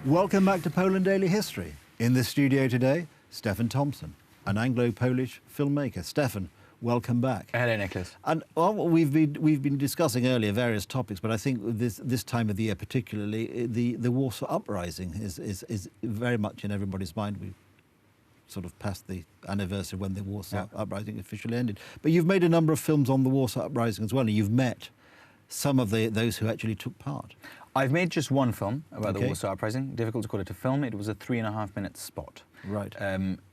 Welcome back to Poland Daily History. In the studio today, Stefan Tompson, an Anglo-Polish filmmaker. Stefan, welcome back. Hello, Nicholas. And well, we've been discussing earlier various topics, but I think this time of the year particularly, the Warsaw Uprising is very much in everybody's mind. We've sort of passed the anniversary when the Warsaw Uprising officially ended. But you've made a number of films on the Warsaw Uprising as well, and you've met some of those who actually took part. I've made just one film about the Warsaw Uprising. Difficult to call it a film. It was a 3.5-minute spot, right?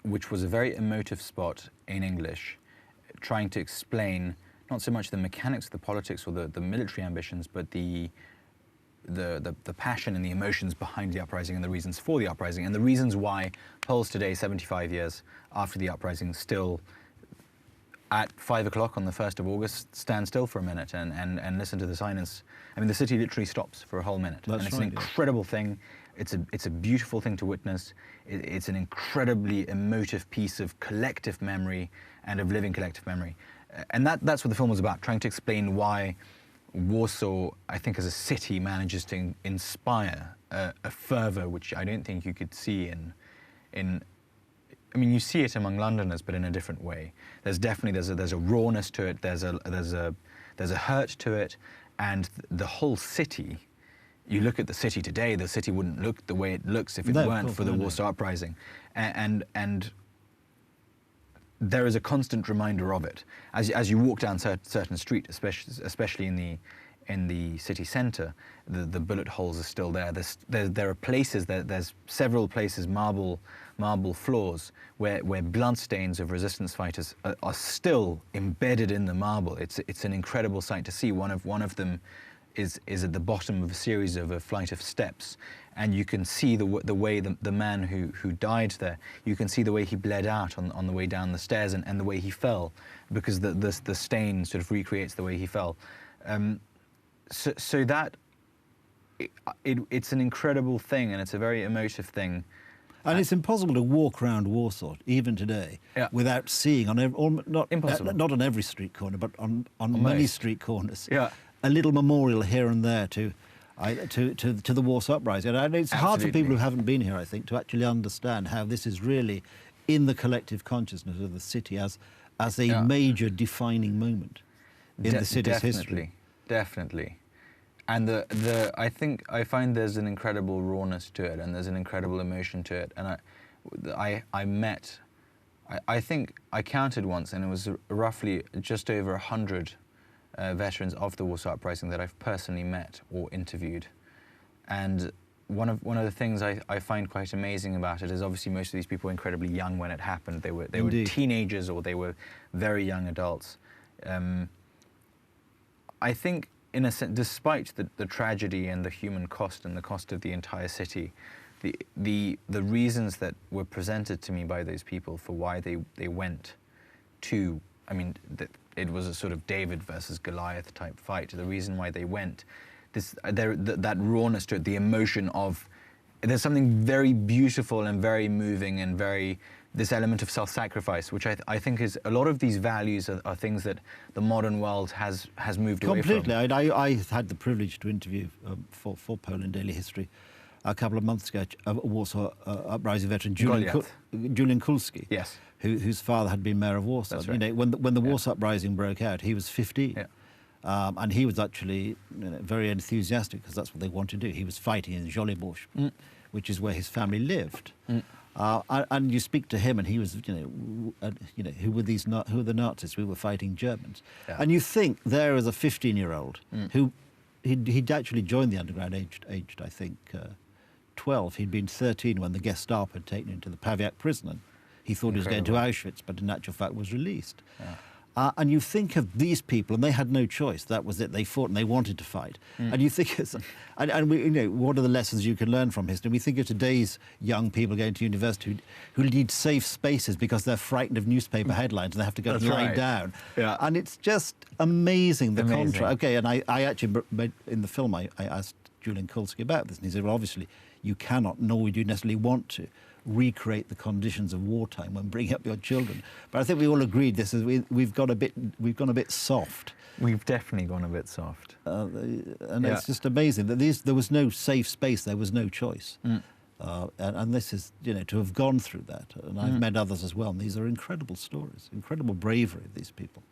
Which was a very emotive spot in English, trying to explain not so much the mechanics of the politics or the military ambitions, but the passion and the emotions behind the uprising and the reasons for the uprising and the reasons why Poles today, 75 years after the uprising, still at 5 o'clock on the 1st of August, stand still for a minute and listen to the silence. I mean, the city literally stops for a whole minute. That's and it's right, an incredible thing. It's a beautiful thing to witness. It's an incredibly emotive piece of collective memory and of living collective memory. And that's what the film was about, trying to explain why Warsaw, I think, as a city, manages to inspire a fervour which I don't think you could see in I mean, you see it among Londoners, but in a different way. There's definitely there's a rawness to it. There's a hurt to it, and the whole city. You look at the city today. The city wouldn't look the way it looks if it weren't for the Warsaw Uprising, and there is a constant reminder of it as you walk down certain street, especially in the city centre. The bullet holes are still there. There are places. There's several places, marble floors, where bloodstains of resistance fighters are still embedded in the marble. It's an incredible sight to see. One of them is at the bottom of a flight of steps, and you can see the way the man who died there. You can see the way he bled out on the way down the stairs and the way he fell, because the stain sort of recreates the way he fell. So that it's an incredible thing, and it's a very emotive thing. And it's impossible to walk around Warsaw, even today, without seeing not on every street corner, but on many street corners, a little memorial here and there to the Warsaw Uprising. And it's hard for people who haven't been here, I think, to actually understand how this is really in the collective consciousness of the city as a major defining moment in the city's history. Definitely. And I find there's an incredible rawness to it, and there's an incredible emotion to it. And I think I counted once, and it was roughly just over 100 veterans of the Warsaw Uprising that I've personally met or interviewed. And one of the things I find quite amazing about it is obviously most of these people were incredibly young when it happened. They were teenagers, or they were very young adults. I think, in a sense, despite the tragedy and the human cost and the cost of the entire city, the reasons that were presented to me by those people for why they went to, I mean, it was a sort of David versus Goliath type fight. The reason why they went, that rawness to it, the emotion of, there's something very beautiful and very moving and this element of self-sacrifice, which I think is a lot of these values are things that the modern world has moved away from. Completely. I had the privilege to interview for Poland Daily History a couple of months ago a Warsaw Uprising veteran, Julian Kulski, yes, whose father had been mayor of Warsaw. That's right. You know, when the Warsaw Uprising broke out, he was 15. Yeah. And he was actually very enthusiastic, because that's what they wanted to do. He was fighting in Żoliborz, which is where his family lived. And you speak to him, and he was, who were the Nazis? We were fighting Germans. Yeah. And you think there is a 15-year-old who he'd actually joined the underground aged I think 12. He'd been 13 when the Gestapo had taken him to the Pawiak prison. And he thought he was going to Auschwitz, but in actual fact was released. Yeah. And you think of these people, and they had no choice. That was it. They fought and they wanted to fight. And you think, and we, what are the lessons you can learn from history? We think of today's young people going to university who need safe spaces because they're frightened of newspaper headlines and they have to go and lie down. Yeah. And it's just amazing, the contrast. Okay, and I actually, in the film, I asked Julian Kulski about this, and he said, well, obviously, you cannot, nor would you necessarily want to, recreate the conditions of wartime when bringing up your children. But I think we all agreed we've gone a bit soft. We've definitely gone a bit soft. And it's just amazing that there was no safe space, there was no choice. And this is, to have gone through that. And I've met others as well, and these are incredible stories, incredible bravery of these people.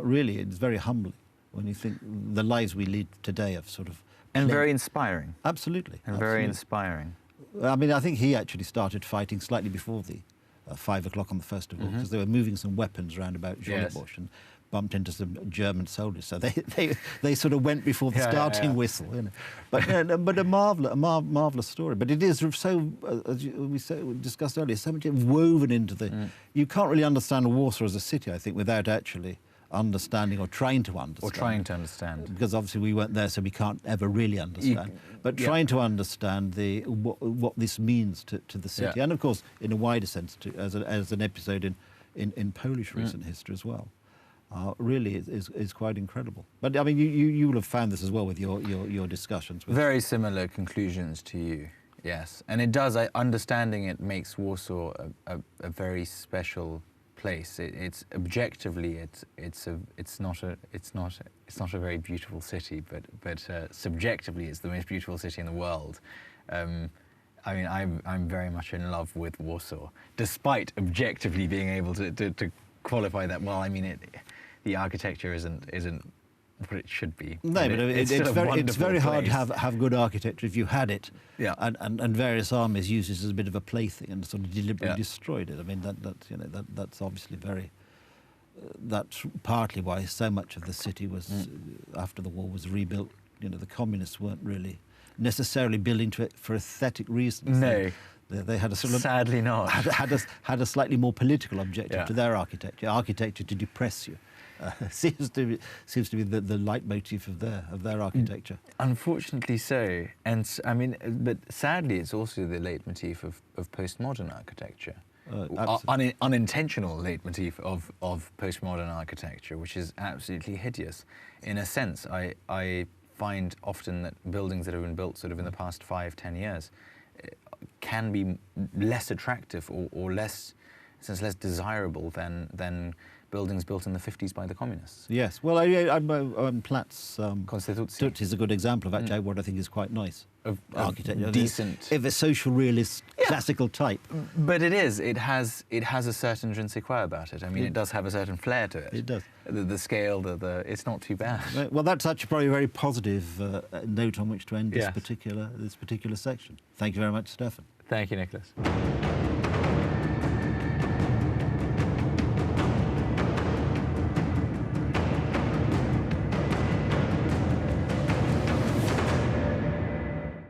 Really, it's very humbling when you think the lives we lead today of sort of... And very inspiring. Absolutely. And very inspiring. I mean, I think he actually started fighting slightly before the 5 o'clock on the 1st of August, because they were moving some weapons around about Jolibosch and bumped into some German soldiers. So they sort of went before the starting whistle. But a marvellous story. But it is so, as we discussed earlier, so much woven into the... You can't really understand Warsaw as a city, I think, without actually understanding or trying to understand. Because obviously we weren't there, so we can't ever really understand. But trying to understand what this means to the city. And of course, in a wider sense, as an episode in Polish recent history as well. Really is quite incredible. But I mean, you will have found this as well with your discussions. Very similar conclusions to you, yes. And it does, understanding it makes Warsaw a very special place. It's objectively, it's not a very beautiful city, but subjectively, it's the most beautiful city in the world. I mean, I'm very much in love with Warsaw, despite objectively being able to qualify that. Well, I mean, the architecture isn't what it should be. No, but it's very hard to have good architecture if you had it, and various armies used it as a bit of a plaything and sort of deliberately destroyed it. I mean, that's obviously very. That's partly why so much of the city was after the war was rebuilt. The communists weren't really necessarily building to it for aesthetic reasons. No. They had a sort of sadly not had a slightly more political objective to their architecture to depress you. Seems to be the leitmotif of their architecture. Unfortunately so, and I mean, but sadly, it's also the leitmotif of postmodern architecture. Unintentional leitmotif of postmodern architecture, which is absolutely hideous. In a sense, I find often that buildings that have been built sort of in the past 5-10 years can be less attractive or less desirable than buildings built in the 50s by the communists. Yes, well, Platt's Constitution is a good example of actually what I think is quite nice. Of architecture, decent, if a social realist, classical type. But it has a certain je ne sais quoi about it. I mean, it does have a certain flair to it. It does. The scale, it's not too bad. Well, that's actually probably a very positive note on which to end this particular section. Thank you very much, Stefan. Thank you, Nicholas.